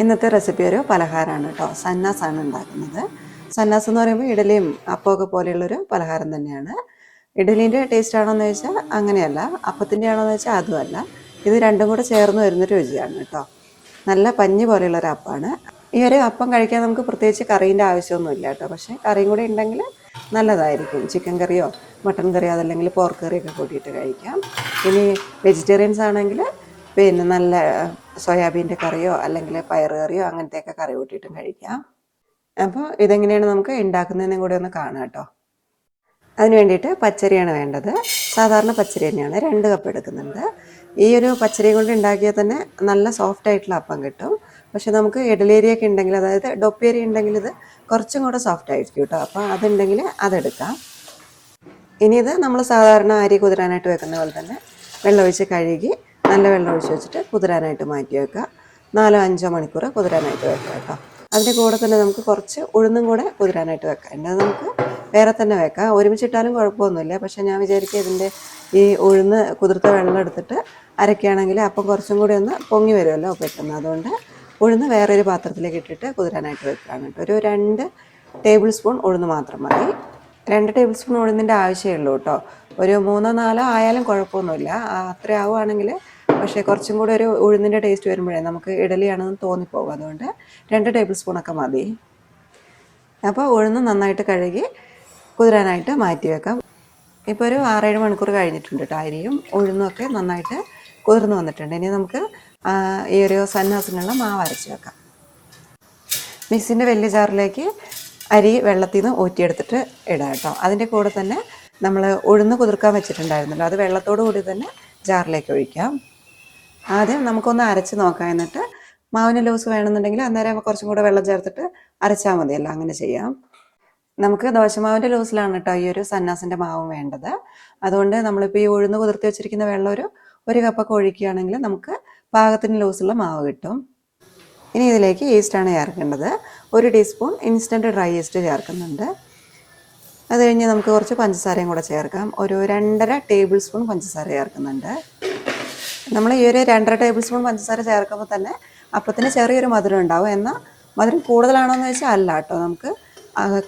ഇന്നത്തെ റെസിപ്പി ഒരു പലഹാരമാണ് കേട്ടോ. സന്നാസാണ് ഉണ്ടാക്കുന്നത്. സന്നാസ് എന്ന് പറയുമ്പോൾ ഇഡലിയും അപ്പമൊക്കെ പോലെയുള്ളൊരു പലഹാരം തന്നെയാണ്. ഇഡലീൻ്റെ ടേസ്റ്റ് ആണോ എന്ന് ചോദിച്ചാൽ അങ്ങനെയല്ല, അപ്പത്തിൻ്റെ ആണോ എന്ന് വെച്ചാൽ അതുമല്ല. ഇത് രണ്ടും കൂടെ ചേർന്ന് വരുന്നൊരു രുചിയാണ് കേട്ടോ. നല്ല പഞ്ഞി പോലെയുള്ളൊരു അപ്പമാണ്. ഈ ഒരു അപ്പം കഴിക്കാൻ നമുക്ക് പ്രത്യേകിച്ച് കറീൻ്റെ ആവശ്യമൊന്നുമില്ല കേട്ടോ. പക്ഷേ കറിയും കൂടെ ഉണ്ടെങ്കിൽ നല്ലതായിരിക്കും. ചിക്കൻ കറിയോ മട്ടൻ കറിയോ അതല്ലെങ്കിൽ പോർക്ക് കറിയൊക്കെ കൂട്ടിയിട്ട് കഴിക്കാം. ഇനി വെജിറ്റേറിയൻസ് ആണെങ്കിൽ പിന്നെ നല്ല സോയാബീൻ്റെ കറിയോ അല്ലെങ്കിൽ പയർ കറിയോ അങ്ങനത്തെയൊക്കെ കറി കൂട്ടിയിട്ടും കഴിക്കാം. അപ്പോൾ ഇതെങ്ങനെയാണ് നമുക്ക് ഉണ്ടാക്കുന്നതെന്നും കൂടി ഒന്ന് കാണാം കേട്ടോ. അതിന് വേണ്ടിയിട്ട് പച്ചരിയാണ് വേണ്ടത്. സാധാരണ പച്ചരി തന്നെയാണ്, 2 കപ്പ് എടുക്കുന്നുണ്ട്. ഈ ഒരു പച്ചരി കൊണ്ട് ഉണ്ടാക്കിയാൽ തന്നെ നല്ല സോഫ്റ്റ് ആയിട്ടുള്ള അപ്പം കിട്ടും. പക്ഷെ നമുക്ക് ഇഡലേരിയൊക്കെ ഉണ്ടെങ്കിൽ, അതായത് ഡൊപ്പേരി ഉണ്ടെങ്കിൽ ഇത് കുറച്ചും കൂടെ സോഫ്റ്റ് ആയിരിക്കും കേട്ടോ. അപ്പോൾ അതുണ്ടെങ്കിൽ അതെടുക്കാം. ഇനി ഇത് നമ്മൾ സാധാരണ അരി കുതിരാനായിട്ട് വെക്കുന്ന പോലെ തന്നെ വെള്ളമൊഴിച്ച് കഴുകി നല്ല വെള്ളം ഒഴിച്ച് വെച്ചിട്ട് കുതിരാനായിട്ട് മാറ്റി വെക്കുക. 4-5 മണിക്കൂർ കുതിരാനായിട്ട് വെക്കുക കേട്ടോ. അതിൻ്റെ കൂടെ തന്നെ നമുക്ക് കുറച്ച് ഉഴുന്നും കൂടെ കുതിരാനായിട്ട് വെക്കാം. എന്നത് നമുക്ക് വേറെ തന്നെ വെക്കാം, ഒരുമിച്ചിട്ടാലും കുഴപ്പമൊന്നുമില്ല. പക്ഷേ ഞാൻ വിചാരിക്കുക ഇതിൻ്റെ ഈ ഉഴുന്ന് കുതിർത്ത വെള്ളം എടുത്തിട്ട് അരക്കുകയാണെങ്കിൽ അപ്പം കുറച്ചും കൂടി ഒന്ന് പൊങ്ങി വരുമല്ലോ പെട്ടെന്ന്. അതുകൊണ്ട് ഉഴുന്ന് വേറൊരു പാത്രത്തിലേക്ക് ഇട്ടിട്ട് കുതിരാനായിട്ട് വെക്കുകയാണ് കേട്ടോ. ഒരു 2 ടേബിൾ സ്പൂൺ ഉഴുന്ന് മാത്രം മതി. 2 ടേബിൾ സ്പൂൺ ഉഴുന്നിൻ്റെ ആവശ്യമേ ഉള്ളൂ കേട്ടോ. ഒരു 3-4 ആയാലും കുഴപ്പമൊന്നുമില്ല. അത്ര ആവുകയാണെങ്കിൽ, പക്ഷേ കുറച്ചും കൂടെ ഒരു ഉഴുന്നിൻ്റെ ടേസ്റ്റ് വരുമ്പോഴേ നമുക്ക് ഇഡലിയാണെന്ന് തോന്നിപ്പോകും. അതുകൊണ്ട് 2 ടേബിൾ സ്പൂണൊക്കെ മതി. അപ്പോൾ ഉഴുന്ന് നന്നായിട്ട് കഴുകി കുതിരാനായിട്ട് മാറ്റി വെക്കാം. ഇപ്പോൾ ഒരു 6-7 മണിക്കൂർ കഴിഞ്ഞിട്ടുണ്ട് കേട്ടോ. അരിയും ഉഴുന്നുമൊക്കെ നന്നായിട്ട് കുതിർന്ന് വന്നിട്ടുണ്ട്. ഇനി നമുക്ക് ഈ ഒരു സന്നാസിനുള്ള മാവ് അരച്ച് വെക്കാം. മിക്സിൻ്റെ വലിയ ജാറിലേക്ക് അരി വെള്ളത്തിൽ നിന്ന് ഊറ്റിയെടുത്തിട്ട് ഇടാം കേട്ടോ. അതിൻ്റെ കൂടെ തന്നെ നമ്മൾ ഉഴുന്ന് കുതിർക്കാൻ വെച്ചിട്ടുണ്ടായിരുന്നല്ലോ, അത് വെള്ളത്തോടു കൂടി തന്നെ ജാറിലേക്ക് ഒഴിക്കാം. ആദ്യം നമുക്കൊന്ന് അരച്ച് നോക്കാം. എന്നിട്ട് മാവിന് ലൂസ് വേണമെന്നുണ്ടെങ്കിൽ അന്നേരം കുറച്ചും കൂടെ വെള്ളം ചേർത്തിട്ട് അരച്ചാൽ മതിയല്ലോ. അങ്ങനെ ചെയ്യാം. നമുക്ക് ദോശമാവിൻ്റെ ലൂസിലാണ് കേട്ടോ ഈ ഒരു സന്നാസിൻ്റെ മാവ് വേണ്ടത്. അതുകൊണ്ട് നമ്മളിപ്പോൾ ഈ ഉഴുന്ന് കുതിർത്തി വെച്ചിരിക്കുന്ന വെള്ളം ഒരു കപ്പൊക്കെ ഒഴിക്കുകയാണെങ്കിൽ നമുക്ക് പാകത്തിന് ലൂസുള്ള മാവ് കിട്ടും. ഇനി ഇതിലേക്ക് ഈസ്റ്റാണ് ചേർക്കേണ്ടത്. 1 ടീസ്പൂൺ ഇൻസ്റ്റൻറ്റ് ഡ്രൈ ഈസ്റ്റ് ചേർക്കുന്നുണ്ട്. അത് കഴിഞ്ഞ് നമുക്ക് കുറച്ച് പഞ്ചസാരയും കൂടെ ചേർക്കാം. ഒരു 2.5 ടേബിൾ സ്പൂൺ പഞ്ചസാര ചേർക്കുന്നുണ്ട്. നമ്മൾ ഈ ഒരു 2.5 ടേബിൾ സ്പൂൺ പഞ്ചസാര ചേർക്കുമ്പോൾ തന്നെ അപ്പത്തിന് ചെറിയൊരു മധുരം ഉണ്ടാവും. എന്നാൽ മധുരം കൂടുതലാണോ എന്ന് വെച്ചാൽ അല്ല കേട്ടോ. നമുക്ക്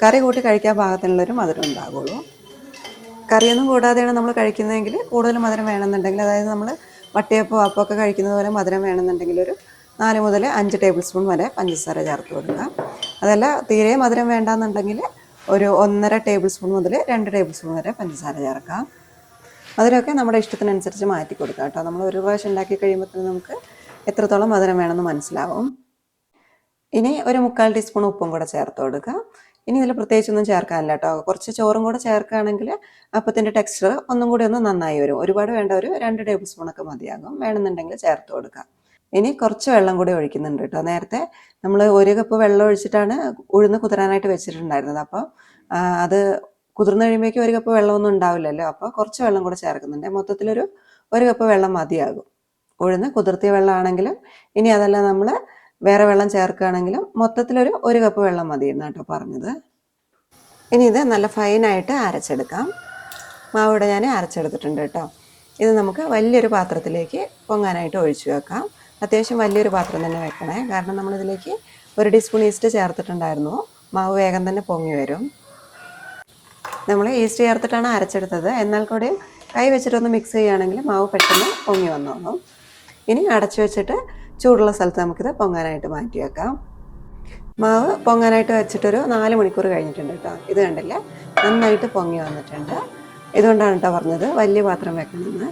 കറി കൂട്ടി കഴിക്കാൻ പാകത്തിനുള്ളൊരു മധുരം ഉണ്ടാകുള്ളൂ. കറിയൊന്നും കൂടാതെയാണ് നമ്മൾ കഴിക്കുന്നതെങ്കിൽ കൂടുതൽ മധുരം വേണമെന്നുണ്ടെങ്കിൽ, അതായത് നമ്മൾ വട്ടിയപ്പോ അപ്പമൊക്കെ കഴിക്കുന്നത് പോലെ മധുരം വേണമെന്നുണ്ടെങ്കിൽ ഒരു 4 മുതൽ 5 ടേബിൾ സ്പൂൺ വരെ പഞ്ചസാര ചേർത്ത് കൊടുക്കാം. അതല്ല തീരെ മധുരം വേണ്ടാന്നുണ്ടെങ്കിൽ ഒരു 1.5 ടേബിൾ സ്പൂൺ മുതൽ 2 ടേബിൾ സ്പൂൺ വരെ പഞ്ചസാര ചേർക്കാം. അതിലൊക്കെ നമ്മുടെ ഇഷ്ടത്തിനനുസരിച്ച് മാറ്റി കൊടുക്കാം കേട്ടോ. നമ്മൾ ഒരു പ്രാവശ്യം ഉണ്ടാക്കി കഴിയുമ്പോൾ നമുക്ക് എത്രത്തോളം മധുരം വേണമെന്ന് മനസ്സിലാവും. ഇനി ഒരു 3/4 ടീസ്പൂൺ ഉപ്പും കൂടെ ചേർത്ത് കൊടുക്കുക. ഇനി ഇതിൽ പ്രത്യേകിച്ചൊന്നും ചേർക്കാനില്ല കേട്ടോ. കുറച്ച് ചോറും കൂടെ ചേർക്കുകയാണെങ്കിൽ അപ്പത്തിൻ്റെ ടെക്സ്ചർ ഒന്നും കൂടി ഒന്ന് നന്നായി വരും. ഒരുപാട് വേണ്ട, ഒരു 2 ടേബിൾ സ്പൂണൊക്കെ മതിയാകും. വേണമെന്നുണ്ടെങ്കിൽ ചേർത്ത് കൊടുക്കാം. ഇനി കുറച്ച് വെള്ളം കൂടി ഒഴിക്കുന്നുണ്ട് കേട്ടോ. നേരത്തെ നമ്മൾ 1 കപ്പ് വെള്ളം ഒഴിച്ചിട്ടാണ് ഉഴുന്ന് കുതിരാനായിട്ട് വെച്ചിട്ടുണ്ടായിരുന്നത്. അപ്പോൾ അത് കുതിർന്ന് കഴിയുമ്പോഴേക്കും 1 കപ്പ് വെള്ളമൊന്നും ഉണ്ടാവില്ലല്ലോ. അപ്പോൾ കുറച്ച് വെള്ളം കൂടെ ചേർക്കുന്നുണ്ട്. മൊത്തത്തിലൊരു 1 കപ്പ് വെള്ളം മതിയാകും. ഉഴുന്ന് കുതിർത്തിയ വെള്ളമാണെങ്കിലും ഇനി അതല്ല നമ്മൾ വേറെ വെള്ളം ചേർക്കുകയാണെങ്കിലും മൊത്തത്തിലൊരു 1 കപ്പ് വെള്ളം മതി എന്നാണ് കേട്ടോ പറഞ്ഞത്. ഇനി ഇത് നല്ല ഫൈനായിട്ട് അരച്ചെടുക്കാം. മാവിടെ ഞാൻ അരച്ചെടുത്തിട്ടുണ്ട് കേട്ടോ. ഇത് നമുക്ക് വലിയൊരു പാത്രത്തിലേക്ക് പൊങ്ങാനായിട്ട് ഒഴിച്ചു വെക്കാം. അത്യാവശ്യം വലിയൊരു പാത്രം തന്നെ വെക്കണേ, കാരണം നമ്മളിതിലേക്ക് 1 ടീസ്പൂൺ ഈസ്റ്റ് ചേർത്തിട്ടുണ്ടായിരുന്നു. മാവ് വേഗം തന്നെ പൊങ്ങി വരും. നമ്മൾ ഈസ്റ്റ് ചേർത്തിട്ടാണ് അരച്ചെടുത്തത്. എന്നാൽ കൂടി കൈ വെച്ചിട്ടൊന്ന് മിക്സ് ചെയ്യുകയാണെങ്കിൽ മാവ് പെട്ടെന്ന് പൊങ്ങി വന്നോളും. ഇനി അടച്ചു വെച്ചിട്ട് ചൂടുള്ള സ്ഥലത്ത് നമുക്കിത് പൊങ്ങാനായിട്ട് മാറ്റി വെക്കാം. മാവ് പൊങ്ങാനായിട്ട് വെച്ചിട്ടൊരു 4 മണിക്കൂർ കഴിഞ്ഞിട്ടുണ്ട് കേട്ടോ. ഇത് കണ്ടില്ലേ, നന്നായിട്ട് പൊങ്ങി വന്നിട്ടുണ്ട്. ഇതുകൊണ്ടാണ് കേട്ടോ പറഞ്ഞത് വലിയ പാത്രം വെക്കണമെന്ന്.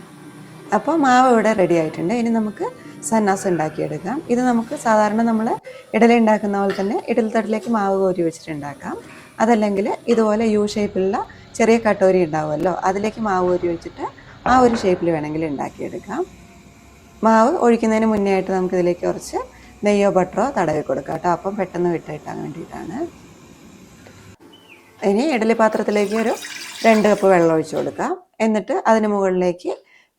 അപ്പോൾ മാവ് ഇവിടെ റെഡി ആയിട്ടുണ്ട്. ഇനി നമുക്ക് സന്നാസ് ഉണ്ടാക്കിയെടുക്കാം. ഇത് നമുക്ക് സാധാരണ നമ്മൾ ഇഡലി ഉണ്ടാക്കുന്ന പോലെ തന്നെ ഇഡലിത്തട്ടിലേക്ക് മാവ് കോരി വെച്ചിട്ടുണ്ടാക്കാം. അതല്ലെങ്കിൽ ഇതുപോലെ യു ഷേപ്പിലുള്ള ചെറിയ കട്ടോരി ഉണ്ടാവുമല്ലോ, അതിലേക്ക് മാവ് കോരി വെച്ചിട്ട് ആ ഒരു ഷേപ്പിൽ വേണമെങ്കിൽ ഉണ്ടാക്കിയെടുക്കാം. മാവ് ഒഴിക്കുന്നതിന് മുന്നേ ആയിട്ട് നമുക്കിതിലേക്ക് കുറച്ച് നെയ്യോ ബട്ടറോ തടവി കൊടുക്കാം കേട്ടോ. അപ്പം പെട്ടെന്ന് വിട്ടിട്ടാൻ വേണ്ടിയിട്ടാണ്. ഇനി ഇഡലി പാത്രത്തിലേക്ക് ഒരു 2 കപ്പ് വെള്ളം ഒഴിച്ചു കൊടുക്കാം. എന്നിട്ട് അതിന് മുകളിലേക്ക്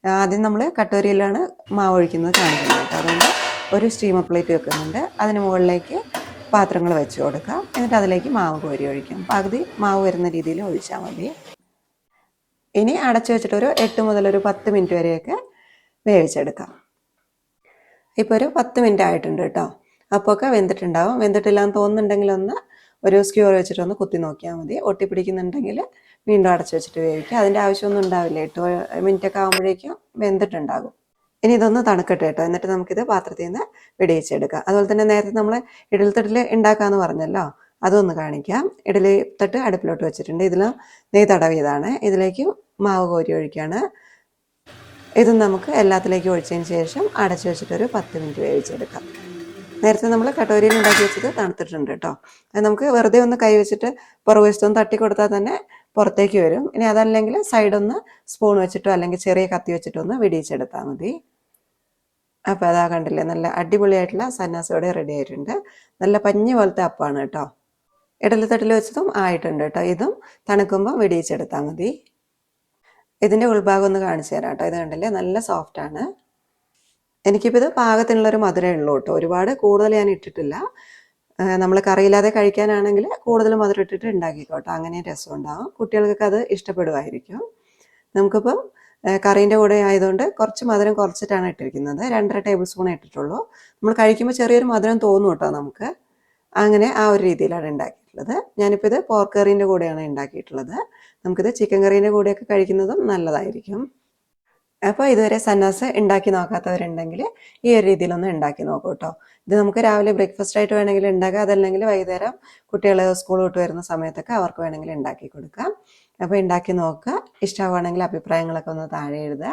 ആദ്യം നമ്മൾ കട്ടോരിയിലാണ് മാവ് ഒഴിക്കുന്നത് കാണിക്കുന്നത് കേട്ടോ. അതുകൊണ്ട് ഒരു സ്റ്റീമർ പ്ലേറ്റ് വെക്കുന്നുണ്ട്. അതിന് മുകളിലേക്ക് പാത്രങ്ങൾ വെച്ച് കൊടുക്കാം. എന്നിട്ട് അതിലേക്ക് മാവ് കോരി ഒഴിക്കാം. പകുതി മാവ് വരുന്ന രീതിയിൽ ഒഴിച്ചാൽ മതി. ഇനി അടച്ചു വെച്ചിട്ട് ഒരു 8 മുതൽ ഒരു 10 മിനിറ്റ് വരെയൊക്കെ വേവിച്ചെടുക്കാം. ഇപ്പോൾ ഒരു 10 മിനിറ്റ് ആയിട്ടുണ്ട് കേട്ടോ. അപ്പമൊക്കെ വെന്തിട്ടുണ്ടാവും. വെന്തിട്ടില്ലാന്ന് തോന്നുന്നുണ്ടെങ്കിൽ ഒന്ന് ഒരു സ്ക്യൂർ വെച്ചിട്ടൊന്ന് കുത്തി നോക്കിയാൽ മതി. ഒട്ടിപ്പിടിക്കുന്നുണ്ടെങ്കിൽ വീണ്ടും അടച്ചു വെച്ചിട്ട് വേവിക്കുക. അതിൻ്റെ ആവശ്യമൊന്നും ഉണ്ടാവില്ല. 8 മിനിറ്റൊക്കെ ആകുമ്പോഴേക്കും വെന്തിട്ടുണ്ടാകും. ഇനി ഇതൊന്ന് തണുക്കട്ടെ കേട്ടോ. എന്നിട്ട് നമുക്കിത് പാത്രത്തിൽ നിന്ന് വെടിയിച്ചെടുക്കാം. അതുപോലെ തന്നെ നേരത്തെ നമ്മൾ ഇഡലിത്തട്ടിൽ ഉണ്ടാക്കാമെന്ന് പറഞ്ഞല്ലോ, അതൊന്ന് കാണിക്കാം. ഇഡലി തട്ട് അടുപ്പിലോട്ട് വെച്ചിട്ടുണ്ട്. ഇതിൽ നെയ്യ് തടവിയതാണ്. ഇതിലേക്ക് മാവ് കോരി ഒഴിക്കുകയാണ്. ഇത് നമുക്ക് എല്ലാത്തിലേക്കും ഒഴിച്ചതിന് ശേഷം അടച്ചു വെച്ചിട്ടൊരു 10 മിനിറ്റ് വേവിച്ചെടുക്കാം. നേരത്തെ നമ്മൾ കട്ടോരിയിൽ ഉണ്ടാക്കി വെച്ചത് തണുത്തിട്ടുണ്ട് കേട്ടോ. അത് നമുക്ക് വെറുതെ ഒന്ന് കൈ വെച്ചിട്ട് പുറകുവശത്തൊന്ന് തട്ടി കൊടുത്താൽ തന്നെ പുറത്തേക്ക് വരും. ഇനി അതല്ലെങ്കിൽ സൈഡൊന്ന് സ്പൂൺ വെച്ചിട്ടോ അല്ലെങ്കിൽ ചെറിയ കത്തി വെച്ചിട്ടോ ഒന്ന് വെടിയിച്ചെടുത്താൽ മതി. അപ്പോൾ അതാ കണ്ടില്ലേ, നല്ല അടിപൊളിയായിട്ടുള്ള സന്നാസ് ഇവിടെ റെഡി ആയിട്ടുണ്ട്. നല്ല പഞ്ഞി പോലത്തെ അപ്പമാണ് കേട്ടോ. ഇഡലിത്തട്ടിൽ വെച്ചതും ആയിട്ടുണ്ട് കേട്ടോ. ഇതും തണുക്കുമ്പോൾ വെടിയിച്ചെടുത്താൽ മതി. ഇതിൻ്റെ ഉൾഭാഗം ഒന്ന് കാണിച്ചു തരാം കേട്ടോ. ഇത് കണ്ടില്ലേ, നല്ല സോഫ്റ്റാണ്. എനിക്കിപ്പോൾ ഇത് പാകത്തിനുള്ളൊരു മധുരമേ ഉള്ളൂ കേട്ടോ. ഒരുപാട് കൂടുതൽ ഞാൻ ഇട്ടിട്ടില്ല. നമ്മൾ കറിയില്ലാതെ കഴിക്കാനാണെങ്കിൽ കൂടുതൽ മധുരം ഇട്ടിട്ട് ഉണ്ടാക്കിക്കോട്ടോ, അങ്ങനെ രസം ഉണ്ടാകും. കുട്ടികൾക്കൊക്കെ അത് ഇഷ്ടപ്പെടുമായിരിക്കും. നമുക്കിപ്പോൾ കറീൻ്റെ കൂടെ ആയതുകൊണ്ട് കുറച്ച് മധുരം കുറച്ചിട്ടാണ് ഇട്ടിരിക്കുന്നത്. 2.5 ടേബിൾ സ്പൂൺ ഇട്ടിട്ടുള്ളൂ. നമ്മൾ കഴിക്കുമ്പോൾ ചെറിയൊരു മധുരം തോന്നും കേട്ടോ നമുക്ക്. അങ്ങനെ ആ ഒരു രീതിയിലാണ് ഉണ്ടാക്കിയിട്ടുള്ളത്. ഞാനിപ്പോൾ ഇത് പോർക്ക് കറീൻ്റെ കൂടെയാണ് ഉണ്ടാക്കിയിട്ടുള്ളത്. നമുക്കിത് ചിക്കൻ കറീൻ്റെ കൂടെയൊക്കെ കഴിക്കുന്നതും നല്ലതായിരിക്കും. അപ്പോൾ ഇതുവരെ സന്നാസ് ഉണ്ടാക്കി നോക്കാത്തവരുണ്ടെങ്കിൽ ഈ ഒരു രീതിയിലൊന്ന് ഉണ്ടാക്കി നോക്കൂ കേട്ടോ. ഇത് നമുക്ക് രാവിലെ ബ്രേക്ക്ഫാസ്റ്റ് ആയിട്ട് വേണമെങ്കിൽ ഉണ്ടാക്കാം. അതല്ലെങ്കിൽ വൈകുന്നേരം കുട്ടികൾ സ്കൂൾ വിട്ട് വരുന്ന സമയത്തൊക്കെ അവർക്ക് വേണമെങ്കിൽ ഉണ്ടാക്കി കൊടുക്കാം. അപ്പോൾ ഉണ്ടാക്കി നോക്കുക. ഇഷ്ടമാവുകയാണെങ്കിൽ അഭിപ്രായങ്ങളൊക്കെ ഒന്ന് താഴെ എഴുതുക.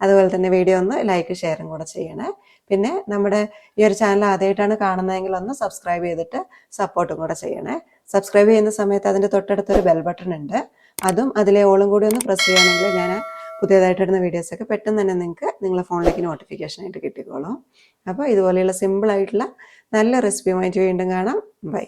അതുപോലെ തന്നെ വീഡിയോ ഒന്ന് ലൈക്ക് ഷെയറും കൂടെ ചെയ്യണേ. പിന്നെ നമ്മുടെ ഈ ഒരു ചാനൽ ആദ്യമായിട്ടാണ് കാണുന്നതെങ്കിൽ ഒന്ന് സബ്സ്ക്രൈബ് ചെയ്തിട്ട് സപ്പോർട്ടും കൂടെ ചെയ്യണേ. സബ്സ്ക്രൈബ് ചെയ്യുന്ന സമയത്ത് അതിൻ്റെ തൊട്ടടുത്തൊരു ബെൽ ബട്ടൺ ഉണ്ട്. അതും അതിലെ ഓളും കൂടി ഒന്ന് പ്രസ് ചെയ്യുകയാണെങ്കിൽ ഞാൻ പുതിയതായിട്ടിടുന്ന വീഡിയോസൊക്കെ പെട്ടെന്ന് തന്നെ നിങ്ങൾക്ക് നിങ്ങളുടെ ഫോണിലേക്ക് നോട്ടിഫിക്കേഷനായിട്ട് കിട്ടിക്കോളും. അപ്പോൾ ഇതുപോലെയുള്ള സിമ്പിളായിട്ടുള്ള നല്ല റെസിപ്പിയുമായിട്ട് വീണ്ടും കാണാം. ബൈ.